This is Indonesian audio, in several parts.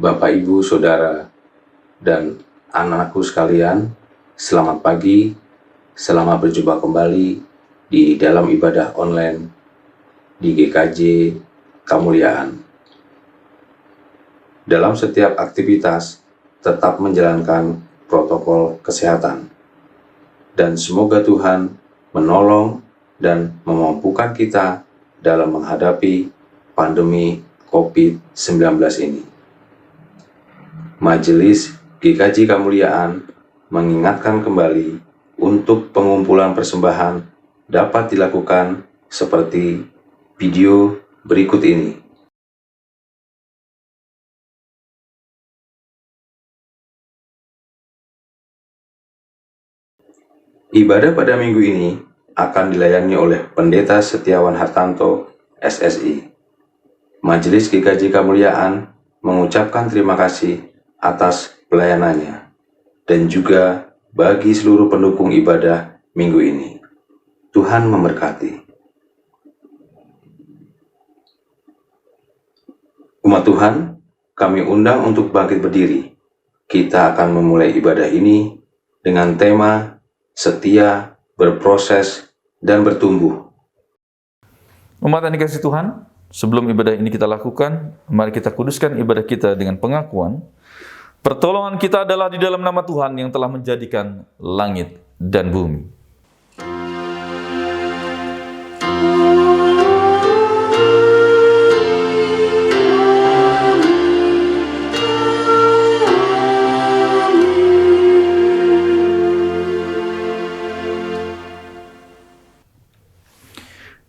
Bapak, Ibu, Saudara, dan anak-anakku sekalian, selamat pagi, selamat berjumpa kembali di dalam ibadah online di GKJ Kemuliaan. Dalam setiap aktivitas, tetap menjalankan protokol kesehatan. Dan semoga Tuhan menolong dan memampukan kita dalam menghadapi pandemi COVID-19 ini. Majelis GKJ Kemuliaan mengingatkan kembali untuk pengumpulan persembahan dapat dilakukan seperti video berikut ini. Ibadah pada minggu ini akan dilayani oleh Pendeta Setiawan Hartanto, SSI. Majelis GKJ Kemuliaan mengucapkan terima kasih atas pelayanannya dan juga bagi seluruh pendukung ibadah minggu ini. Tuhan memberkati. Umat Tuhan, kami undang untuk bangkit berdiri. Kita akan memulai ibadah ini dengan tema setia, berproses, dan bertumbuh. Umat yang dikasihi Tuhan, sebelum ibadah ini kita lakukan, mari kita kuduskan ibadah kita dengan pengakuan, pertolongan kita adalah di dalam nama Tuhan yang telah menjadikan langit dan bumi.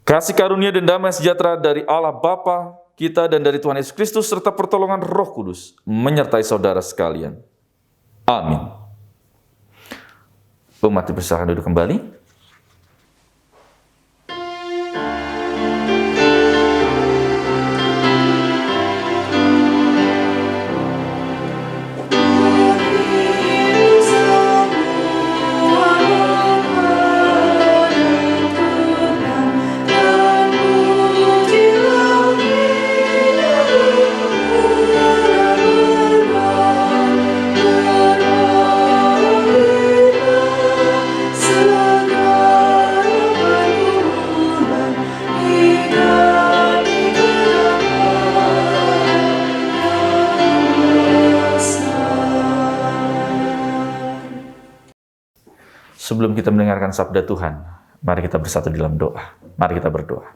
Kasih karunia dan damai sejahtera dari Allah Bapa kita dan dari Tuhan Yesus Kristus serta pertolongan Roh Kudus menyertai saudara sekalian. Amin. Umat dipersilakan duduk kembali. Sebelum kita mendengarkan sabda Tuhan, mari kita bersatu dalam doa. Mari kita berdoa.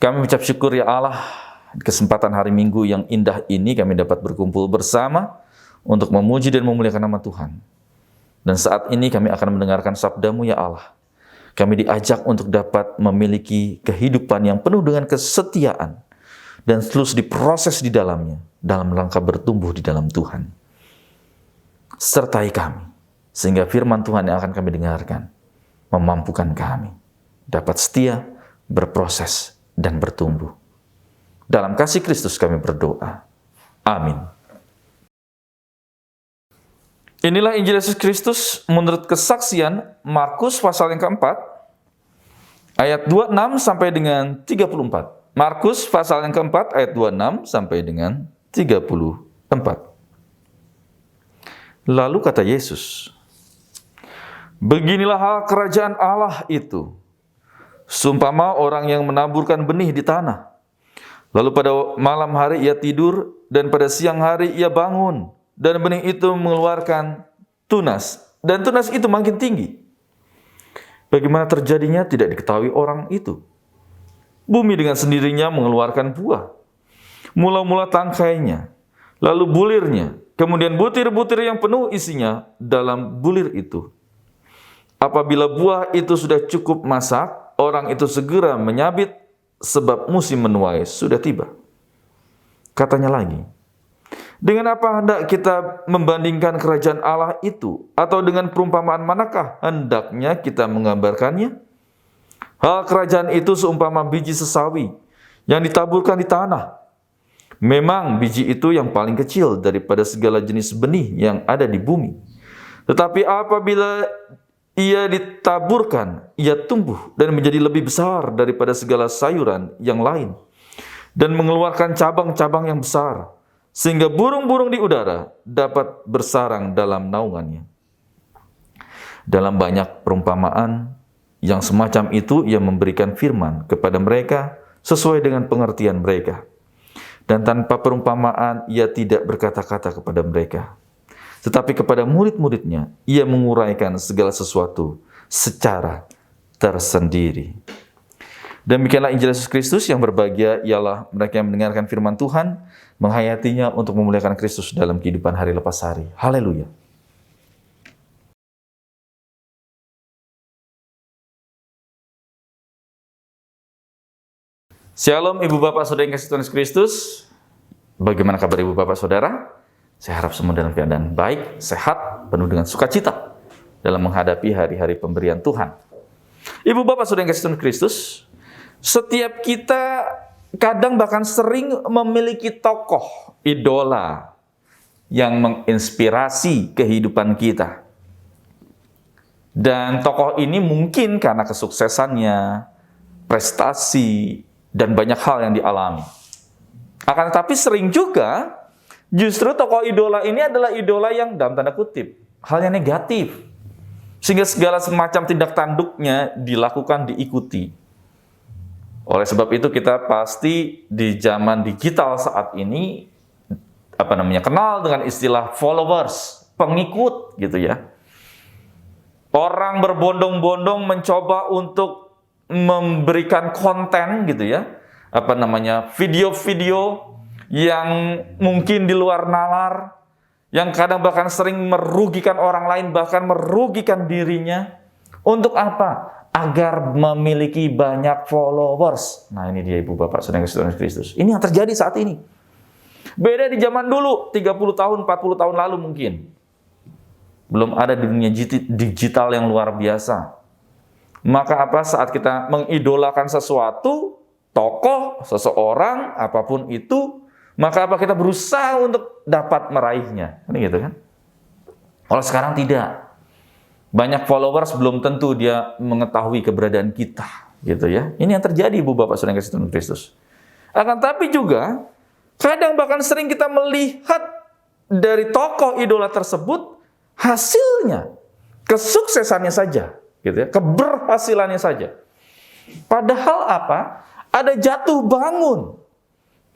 Kami mengucap syukur ya Allah, kesempatan hari Minggu yang indah ini kami dapat berkumpul bersama untuk memuji dan memuliakan nama Tuhan. Dan saat ini kami akan mendengarkan sabda-Mu ya Allah. Kami diajak untuk dapat memiliki kehidupan yang penuh dengan kesetiaan dan terus diproses di dalamnya dalam rangka bertumbuh di dalam Tuhan. Sertai kami, sehingga firman Tuhan yang akan kami dengarkan memampukan kami dapat setia, berproses, dan bertumbuh. Dalam kasih Kristus kami berdoa. Amin. Inilah Injil Yesus Kristus menurut kesaksian Markus pasal yang keempat, ayat 26 sampai dengan 34. Markus pasal yang keempat, ayat 26 sampai dengan 34. Lalu kata Yesus, beginilah hal kerajaan Allah itu. Seumpama orang yang menaburkan benih di tanah. Lalu pada malam hari ia tidur, dan pada siang hari ia bangun. Dan benih itu mengeluarkan tunas, dan tunas itu makin tinggi. Bagaimana terjadinya tidak diketahui orang itu. Bumi dengan sendirinya mengeluarkan buah. Mula-mula tangkainya, lalu bulirnya, kemudian butir-butir yang penuh isinya dalam bulir itu. Apabila buah itu sudah cukup masak, orang itu segera menyabit sebab musim menuai sudah tiba. Katanya lagi, dengan apa hendak kita membandingkan kerajaan Allah itu? Atau dengan perumpamaan manakah hendaknya kita menggambarkannya? Hal kerajaan itu seumpama biji sesawi yang ditaburkan di tanah. Memang biji itu yang paling kecil daripada segala jenis benih yang ada di bumi. Tetapi apabila ia ditaburkan, ia tumbuh dan menjadi lebih besar daripada segala sayuran yang lain. dan mengeluarkan cabang-cabang yang besar, sehingga burung-burung di udara dapat bersarang dalam naungannya. Dalam banyak perumpamaan yang semacam itu, ia memberikan firman kepada mereka sesuai dengan pengertian mereka. Dan tanpa perumpamaan, ia tidak berkata-kata kepada mereka. Tetapi kepada murid-muridnya, ia menguraikan segala sesuatu secara tersendiri. Demikianlah Injil Yesus Kristus. Yang berbahagia ialah mereka yang mendengarkan firman Tuhan, menghayatinya untuk memuliakan Kristus dalam kehidupan hari lepas hari. Haleluya. Shalom Ibu Bapak Saudara yang kasih Tuhan Yesus Kristus. Bagaimana kabar Ibu Bapak Saudara? Saya harap semua dalam keadaan baik, sehat, penuh dengan sukacita dalam menghadapi hari-hari pemberian Tuhan. Ibu Bapak Saudara yang kasih Tuhan Kristus, setiap kita kadang bahkan sering memiliki tokoh, idola yang menginspirasi kehidupan kita. Dan tokoh ini mungkin karena kesuksesannya, prestasi, dan banyak hal yang dialami. Akan tetapi sering juga, justru tokoh idola ini adalah idola yang dalam tanda kutip, hal yang negatif. Sehingga segala semacam tindak tanduknya dilakukan, diikuti. Oleh sebab itu kita pasti di zaman digital saat ini, kenal dengan istilah followers, pengikut gitu ya. Orang berbondong-bondong mencoba untuk memberikan konten gitu ya, video-video yang mungkin di luar nalar, yang kadang bahkan sering merugikan orang lain, bahkan merugikan dirinya. Untuk apa? Agar memiliki banyak followers. Nah ini dia Ibu Bapak Saudara yang Kristus. Ini yang terjadi saat ini. Beda di zaman dulu, 30 tahun, 40 tahun lalu mungkin. Belum ada di dunia digital yang luar biasa. Maka saat kita mengidolakan sesuatu, tokoh, seseorang, apapun itu, maka kita berusaha untuk dapat meraihnya. Ini gitu kan? Kalau sekarang tidak. Banyak followers belum tentu dia mengetahui keberadaan kita, gitu ya. Ini yang terjadi Ibu Bapak Saudara yang kasih Tuhan Kristus. Akan tapi juga kadang bahkan sering kita melihat dari tokoh idola tersebut hasilnya, kesuksesannya saja. Gitu ya, keberhasilannya saja. Padahal ada jatuh bangun,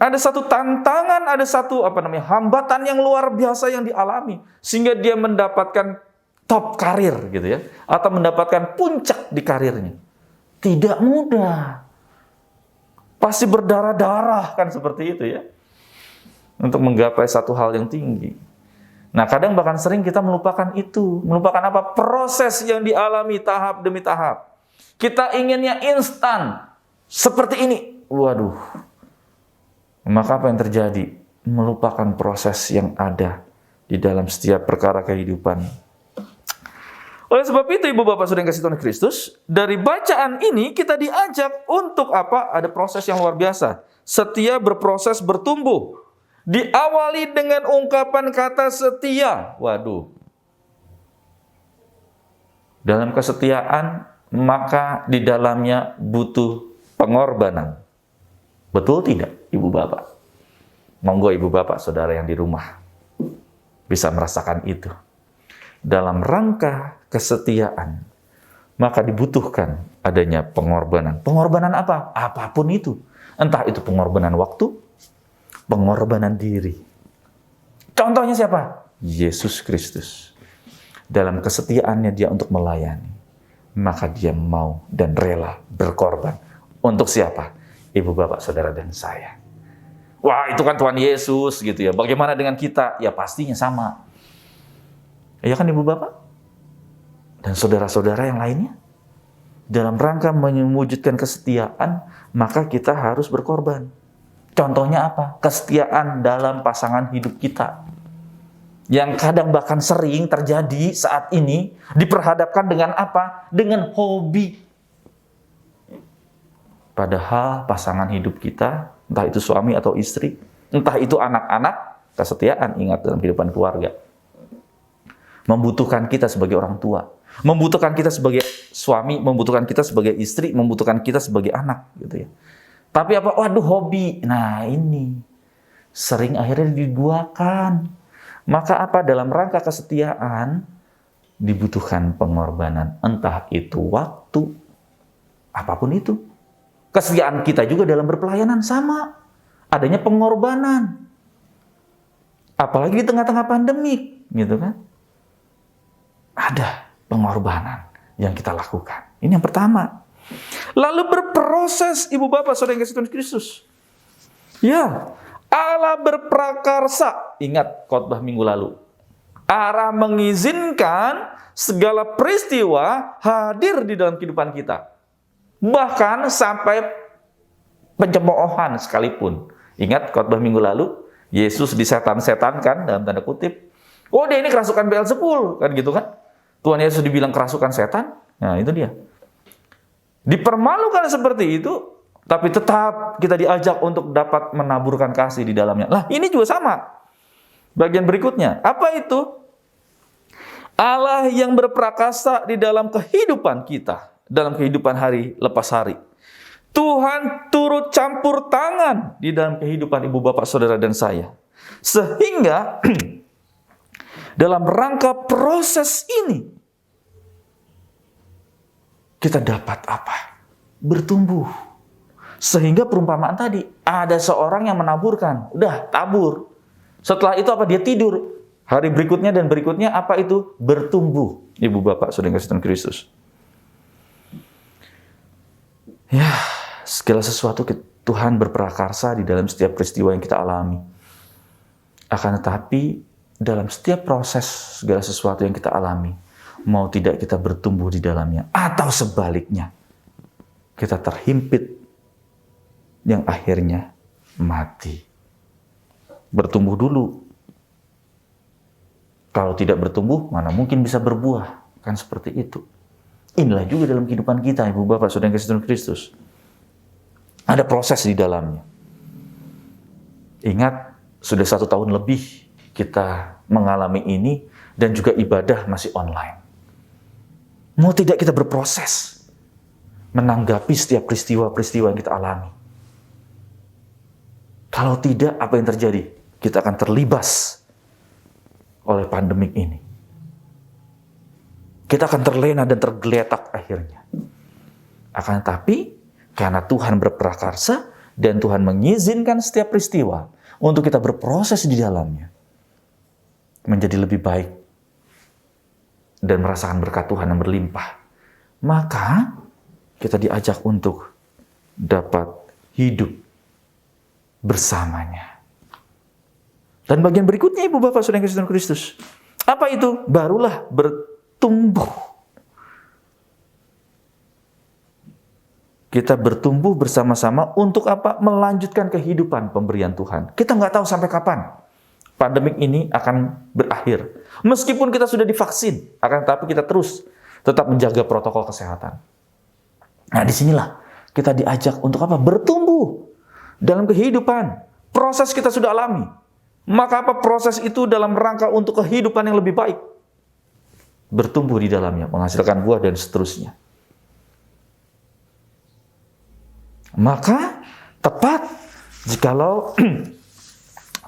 ada satu tantangan, ada satu hambatan yang luar biasa yang dialami sehingga dia mendapatkan top karir gitu ya, atau mendapatkan puncak di karirnya. Tidak mudah, pasti berdarah-darah kan seperti itu ya, untuk menggapai satu hal yang tinggi. Nah, kadang bahkan sering kita melupakan itu. Melupakan proses yang dialami tahap demi tahap. Kita inginnya instan. Seperti ini. Waduh. Maka apa yang terjadi? Melupakan proses yang ada di dalam setiap perkara kehidupan. Oleh sebab itu, Ibu Bapak Saudara yang kasih Tuhan Kristus, dari bacaan ini kita diajak untuk Ada proses yang luar biasa. Setia berproses bertumbuh. Diawali dengan ungkapan kata setia. Waduh. Dalam kesetiaan, maka di dalamnya butuh pengorbanan. Betul tidak, Ibu Bapak? Monggo Ibu Bapak, Saudara yang di rumah, bisa merasakan itu. Dalam rangka kesetiaan, maka dibutuhkan adanya pengorbanan. Pengorbanan apa? Apapun itu. Entah itu pengorbanan waktu, pengorbanan diri. Contohnya siapa? Yesus Kristus. Dalam kesetiaannya dia untuk melayani, maka dia mau dan rela berkorban. Untuk siapa? Ibu Bapak, Saudara dan saya. Wah, itu kan Tuhan Yesus gitu ya. Bagaimana dengan kita? Ya pastinya sama. Ya kan Ibu Bapak? Dan saudara-saudara yang lainnya. Dalam rangka mewujudkan kesetiaan, maka kita harus berkorban. Contohnya apa? Kesetiaan dalam pasangan hidup kita. Yang kadang bahkan sering terjadi saat ini, diperhadapkan dengan apa? Dengan hobi. Padahal pasangan hidup kita, entah itu suami atau istri, entah itu anak-anak, kesetiaan ingat dalam kehidupan keluarga. Membutuhkan kita sebagai orang tua. Membutuhkan kita sebagai suami, membutuhkan kita sebagai istri, membutuhkan kita sebagai anak. Gitu ya. Tapi apa? Waduh, hobi. Nah, ini sering akhirnya diduakan. Maka apa? Dalam rangka kesetiaan dibutuhkan pengorbanan. Entah itu waktu, apapun itu. Kesetiaan kita juga dalam berpelayanan sama. Adanya pengorbanan. Apalagi di tengah-tengah pandemik, gitu kan. Ada pengorbanan yang kita lakukan. Ini yang pertama. Lalu berproses, ibu bapak saudara yang kasih Tuhan Kristus. Ya, Allah berprakarsa. Ingat khotbah minggu lalu. Allah mengizinkan segala peristiwa hadir di dalam kehidupan kita. Bahkan sampai pencemoohan sekalipun. Ingat khotbah minggu lalu, Yesus disetan-setankan dalam tanda kutip. Oh, dia ini kerasukan Beelzebul, kan gitu kan? Tuhan Yesus dibilang kerasukan setan. Nah, itu dia. Dipermalukan seperti itu, tapi tetap kita diajak untuk dapat menaburkan kasih di dalamnya. Lah, ini juga sama. Bagian berikutnya, apa itu? Allah yang berprakasa di dalam kehidupan kita, dalam kehidupan hari lepas hari. Tuhan turut campur tangan di dalam kehidupan ibu bapak saudara dan saya. Sehingga dalam rangka proses ini kita dapat apa? Bertumbuh. Sehingga perumpamaan tadi, ada seorang yang menaburkan, udah tabur. Setelah itu apa? Dia tidur. Hari berikutnya dan berikutnya apa itu? Bertumbuh. Ibu bapak saudara yang kasih Tuhan Kristus. Ya, segala sesuatu Tuhan berprakarsa di dalam setiap peristiwa yang kita alami. Akan tetapi dalam setiap proses segala sesuatu yang kita alami, mau tidak kita bertumbuh di dalamnya, atau sebaliknya, kita terhimpit yang akhirnya mati. Bertumbuh dulu. Kalau tidak bertumbuh, mana mungkin bisa berbuah. Kan seperti itu. Inilah juga dalam kehidupan kita, ibu bapak saudara yang kasih Tuhan Kristus. Ada proses di dalamnya. Ingat, sudah 1 tahun lebih kita mengalami ini, dan juga ibadah masih online. Mau tidak kita berproses menanggapi setiap peristiwa-peristiwa yang kita alami. Kalau tidak, apa yang terjadi? Kita akan terlibas oleh pandemik ini. Kita akan terlena dan tergeletak akhirnya. Akan tetapi, karena Tuhan berprakarsa dan Tuhan mengizinkan setiap peristiwa untuk kita berproses di dalamnya, menjadi lebih baik dan merasakan berkat Tuhan yang berlimpah, maka kita diajak untuk dapat hidup bersamanya. Dan bagian berikutnya ibu bapak saudara yang kasih Tuhan Kristus, apa itu? Barulah bertumbuh. Kita bertumbuh bersama-sama untuk apa? Melanjutkan kehidupan pemberian Tuhan. Kita nggak tahu sampai kapan pandemik ini akan berakhir. Meskipun kita sudah divaksin, akan tetapi kita terus tetap menjaga protokol kesehatan. Nah, disinilah kita diajak untuk apa? Bertumbuh dalam kehidupan. Proses kita sudah alami. Maka apa? Proses itu dalam rangka untuk kehidupan yang lebih baik. Bertumbuh di dalamnya, menghasilkan buah dan seterusnya. Maka tepat jikalau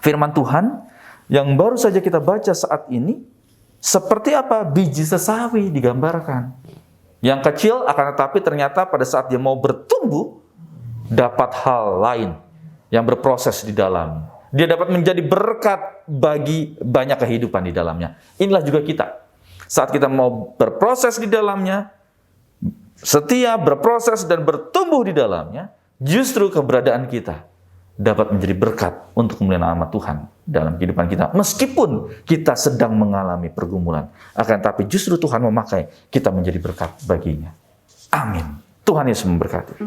firman Tuhan yang baru saja kita baca saat ini, seperti apa? Biji sesawi digambarkan. Yang kecil akan tetapi ternyata pada saat dia mau bertumbuh, dapat hal lain yang berproses di dalam. Dia dapat menjadi berkat bagi banyak kehidupan di dalamnya. Inilah juga kita. Saat kita mau berproses di dalamnya, setia, berproses, dan bertumbuh di dalamnya, justru keberadaan kita dapat menjadi berkat untuk kemuliaan nama Tuhan dalam kehidupan kita. Meskipun kita sedang mengalami pergumulan, akan tapi justru Tuhan memakai kita menjadi berkat baginya. Amin. Tuhan Yesus memberkati.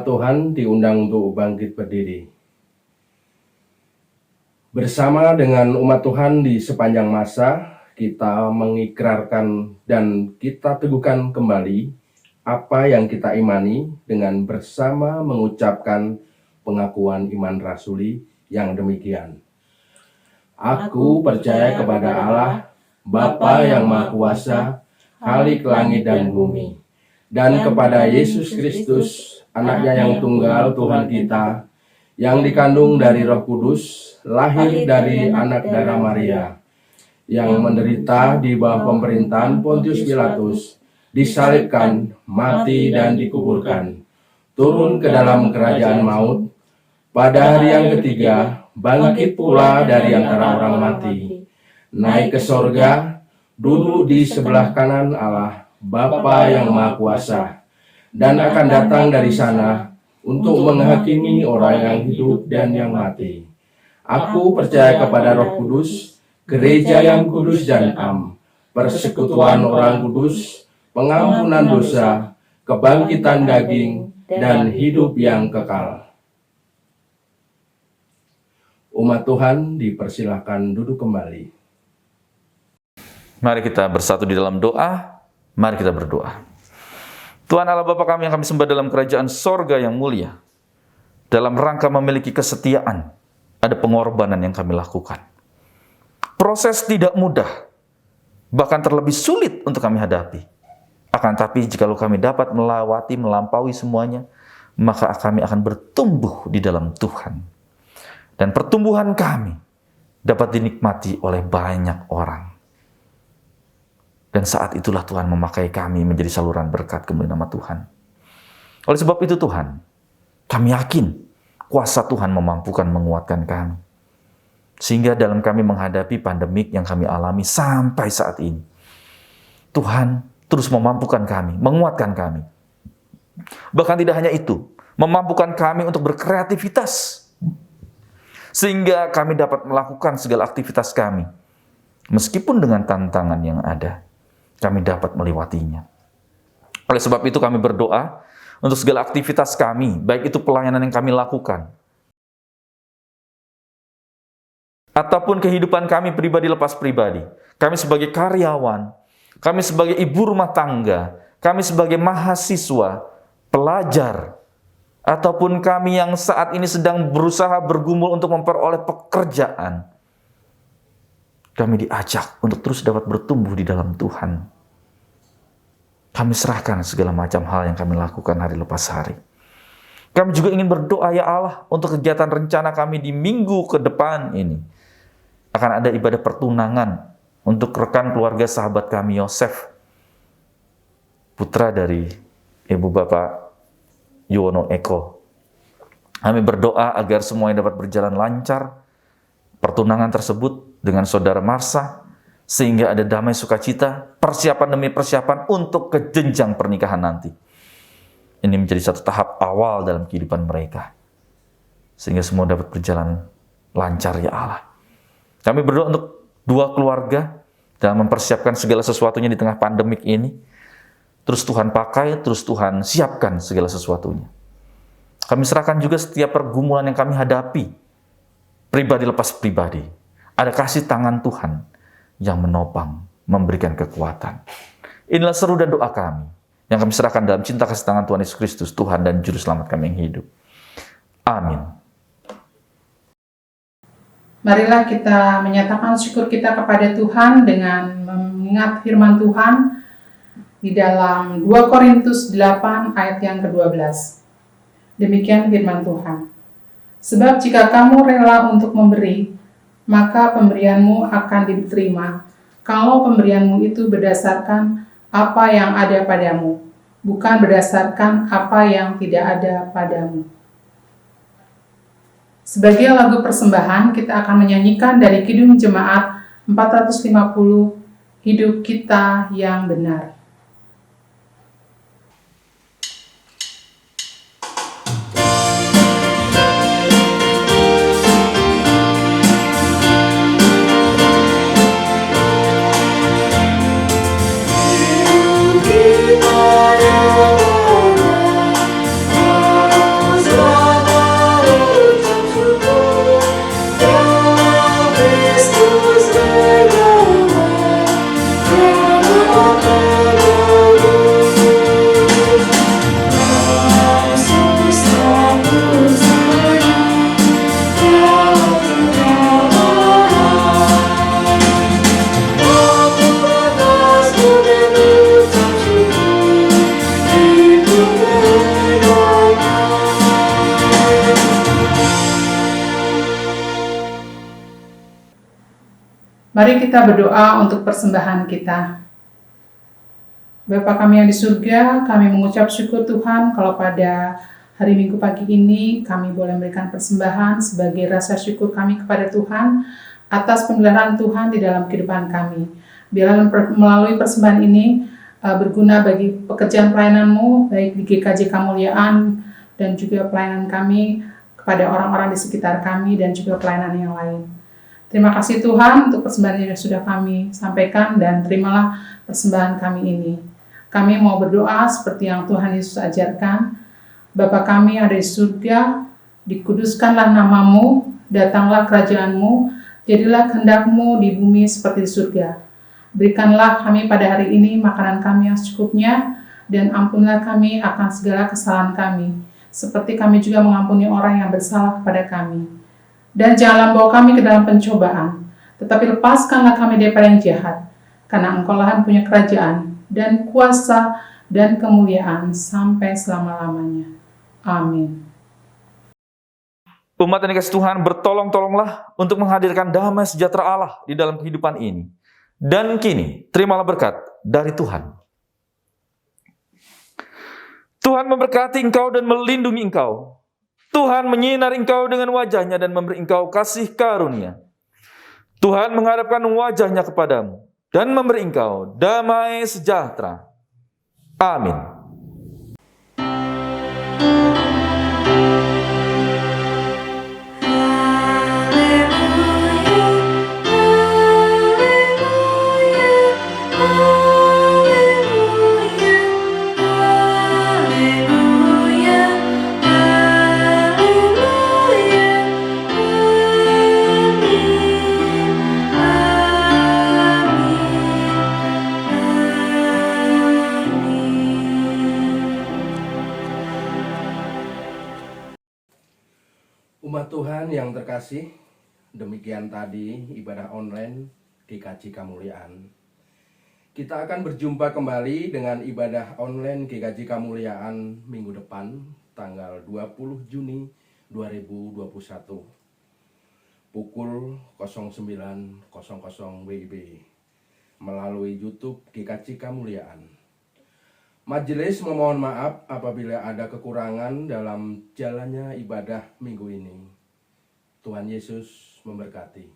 umat Tuhan diundang untuk bangkit berdiri. Bersama dengan umat Tuhan di sepanjang masa, kita mengikrarkan dan kita teguhkan kembali apa yang kita imani dengan bersama mengucapkan pengakuan iman rasuli yang demikian. Aku percaya kepada Allah, Bapa yang Maha Kuasa, Khalik langit dan bumi, dan kepada Yesus Kristus, Anaknya yang tunggal Tuhan kita, yang dikandung dari Roh Kudus, lahir dari anak darah Maria, yang menderita di bawah pemerintahan Pontius Pilatus, disalibkan, mati dan dikuburkan, turun ke dalam kerajaan maut, pada hari yang ketiga bangkit pula dari antara orang mati, naik ke sorga, duduk di sebelah kanan Allah, Bapa yang Maha Kuasa, dan akan datang dari sana untuk menghakimi orang yang hidup dan yang mati. Aku percaya kepada Roh Kudus, gereja yang kudus dan am, persekutuan orang kudus, pengampunan dosa, kebangkitan daging, dan hidup yang kekal. Umat Tuhan dipersilahkan duduk kembali. Mari kita bersatu di dalam doa. Mari kita berdoa. Tuhan Allah Bapa kami yang kami sembah dalam kerajaan sorga yang mulia, dalam rangka memiliki kesetiaan, ada pengorbanan yang kami lakukan. Proses tidak mudah, bahkan terlebih sulit untuk kami hadapi. Akan tapi jikalau kami dapat melampaui semuanya, maka kami akan bertumbuh di dalam Tuhan. Dan pertumbuhan kami dapat dinikmati oleh banyak orang. Dan saat itulah Tuhan memakai kami menjadi saluran berkat kemuliaan nama Tuhan. Oleh sebab itu Tuhan, kami yakin kuasa Tuhan memampukan menguatkan kami. Sehingga dalam kami menghadapi pandemik yang kami alami sampai saat ini, Tuhan terus memampukan kami, menguatkan kami. Bahkan tidak hanya itu, memampukan kami untuk berkreativitas. Sehingga kami dapat melakukan segala aktivitas kami. Meskipun dengan tantangan yang ada, kami dapat melewatinya. Oleh sebab itu kami berdoa untuk segala aktivitas kami, baik itu pelayanan yang kami lakukan, ataupun kehidupan kami pribadi lepas pribadi. Kami sebagai karyawan, kami sebagai ibu rumah tangga, kami sebagai mahasiswa, pelajar, ataupun kami yang saat ini sedang berusaha bergumul untuk memperoleh pekerjaan, kami diajak untuk terus dapat bertumbuh di dalam Tuhan. Kami serahkan segala macam hal yang kami lakukan hari lepas hari. Kami juga ingin berdoa ya Allah untuk kegiatan rencana kami di minggu ke depan ini. Akan ada ibadah pertunangan untuk rekan keluarga sahabat kami Yosef, putra dari Ibu Bapak Yuwono Eko. Kami berdoa agar semuanya dapat berjalan lancar, pertunangan tersebut dengan saudara Marsha, sehingga ada damai sukacita, persiapan demi persiapan untuk ke jenjang pernikahan nanti. Ini menjadi satu tahap awal dalam kehidupan mereka, sehingga semua dapat berjalan lancar ya Allah. Kami berdoa untuk dua keluarga dalam mempersiapkan segala sesuatunya di tengah pandemik ini. Terus Tuhan pakai, terus Tuhan siapkan segala sesuatunya. Kami serahkan juga setiap pergumulan yang kami hadapi, pribadi lepas pribadi. Ada kasih tangan Tuhan yang menopang, memberikan kekuatan. Inilah seru dan doa kami, yang kami serahkan dalam cinta kasih tangan Tuhan Yesus Kristus, Tuhan dan Juru Selamat kami yang hidup. Amin. Marilah kita menyatakan syukur kita kepada Tuhan dengan mengingat firman Tuhan di dalam 2 Korintus 8 ayat yang ke-12. Demikian firman Tuhan. Sebab jika kamu rela untuk memberi, maka pemberianmu akan diterima, kalau pemberianmu itu berdasarkan apa yang ada padamu, bukan berdasarkan apa yang tidak ada padamu. Sebagai lagu persembahan, kita akan menyanyikan dari Kidung Jemaat 450, Hidup Kita Yang Benar. Mari kita berdoa untuk persembahan kita. Bapa kami yang di surga, kami mengucap syukur Tuhan kalau pada hari Minggu pagi ini kami boleh memberikan persembahan sebagai rasa syukur kami kepada Tuhan atas pemeliharaan Tuhan di dalam kehidupan kami. Biarlah melalui persembahan ini berguna bagi pekerjaan pelayanan-Mu, baik di GKJ Kemuliaan dan juga pelayanan kami kepada orang-orang di sekitar kami dan juga pelayanan yang lain. Terima kasih Tuhan untuk persembahan yang sudah kami sampaikan dan terimalah persembahan kami ini. Kami mau berdoa seperti yang Tuhan Yesus ajarkan. Bapa kami yang ada di surga, dikuduskanlah nama-Mu, datanglah kerajaan-Mu, jadilah kehendak-Mu di bumi seperti di surga. Berikanlah kami pada hari ini makanan kami yang secukupnya, dan ampunilah kami akan segala kesalahan kami, seperti kami juga mengampuni orang yang bersalah kepada kami. Dan janganlah bawa kami ke dalam pencobaan, tetapi lepaskanlah kami daripada yang jahat, karena Engkau-lah yang punya kerajaan, dan kuasa, dan kemuliaan sampai selama-lamanya. Amin. Umat yang dikasihi Tuhan, bertolong-tolonglah untuk menghadirkan damai sejahtera Allah di dalam kehidupan ini. Dan kini, terimalah berkat dari Tuhan. Tuhan memberkati engkau dan melindungi engkau. Tuhan menyinari engkau dengan wajah-Nya dan memberi engkau kasih karunia. Tuhan menghadapkan wajah-Nya kepadamu dan memberi engkau damai sejahtera. Amin. Umat Tuhan yang terkasih, demikian tadi ibadah online GKJ Kemuliaan. Kita akan berjumpa kembali dengan ibadah online GKJ Kemuliaan minggu depan, tanggal 20 Juni 2021, pukul 09.00 WIB, melalui YouTube GKJ Kemuliaan. Majelis memohon maaf apabila ada kekurangan dalam jalannya ibadah minggu ini. Tuhan Yesus memberkati.